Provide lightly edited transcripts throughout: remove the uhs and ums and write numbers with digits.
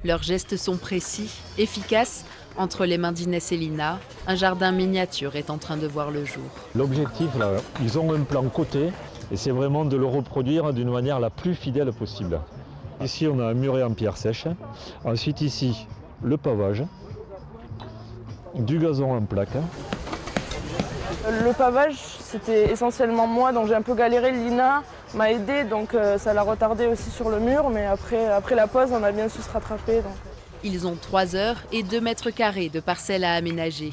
Leurs gestes sont précis, efficaces. Entre les mains d'Inès et Lina, un jardin miniature est en train de voir le jour. L'objectif, là, ils ont un plan coté et c'est vraiment de le reproduire d'une manière la plus fidèle possible. Ici, on a un muret en pierre sèche. Ensuite, ici, le pavage, du gazon en plaque. Le pavage, c'était essentiellement moi, donc j'ai un peu galéré. Lina m'a aidé, donc ça l'a retardé aussi sur le mur, mais après la pause, on a bien su se rattraper. Donc. Ils ont 3 heures et 2 mètres carrés de parcelles à aménager.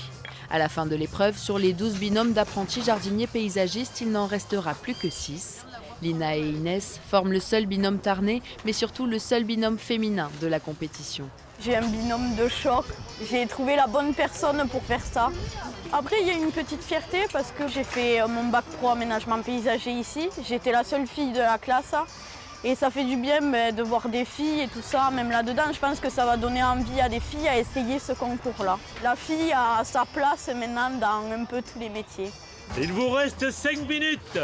À la fin de l'épreuve, sur les 12 binômes d'apprentis jardiniers paysagistes, il n'en restera plus que 6. Lina et Inès forment le seul binôme tarnais, mais surtout le seul binôme féminin de la compétition. J'ai un binôme de choc. J'ai trouvé la bonne personne pour faire ça. Après, il y a une petite fierté parce que j'ai fait mon bac pro aménagement paysager ici. J'étais la seule fille de la classe. Et ça fait du bien de voir des filles et tout ça, même là-dedans. Je pense que ça va donner envie à des filles à essayer ce concours-là. La fille a sa place maintenant dans un peu tous les métiers. Il vous reste 5 minutes.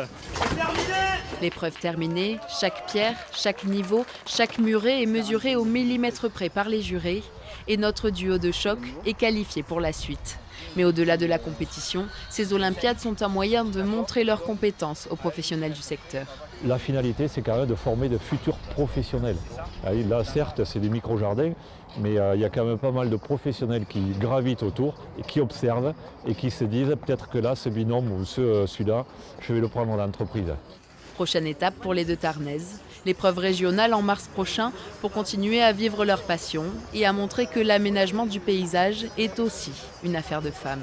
L'épreuve terminée, chaque pierre, chaque niveau, chaque muret est mesuré au millimètre près par les jurés. Et notre duo de choc est qualifié pour la suite. Mais au-delà de la compétition, ces Olympiades sont un moyen de montrer leurs compétences aux professionnels du secteur. La finalité, c'est quand même de former de futurs professionnels. Là, certes, c'est des micro-jardins, mais il y a quand même pas mal de professionnels qui gravitent autour et qui observent et qui se disent peut-être que là, ce binôme ou celui-là, je vais le prendre dans l'entreprise. Prochaine étape pour les deux Tarnaises, l'épreuve régionale en mars prochain pour continuer à vivre leur passion et à montrer que l'aménagement du paysage est aussi une affaire de femmes.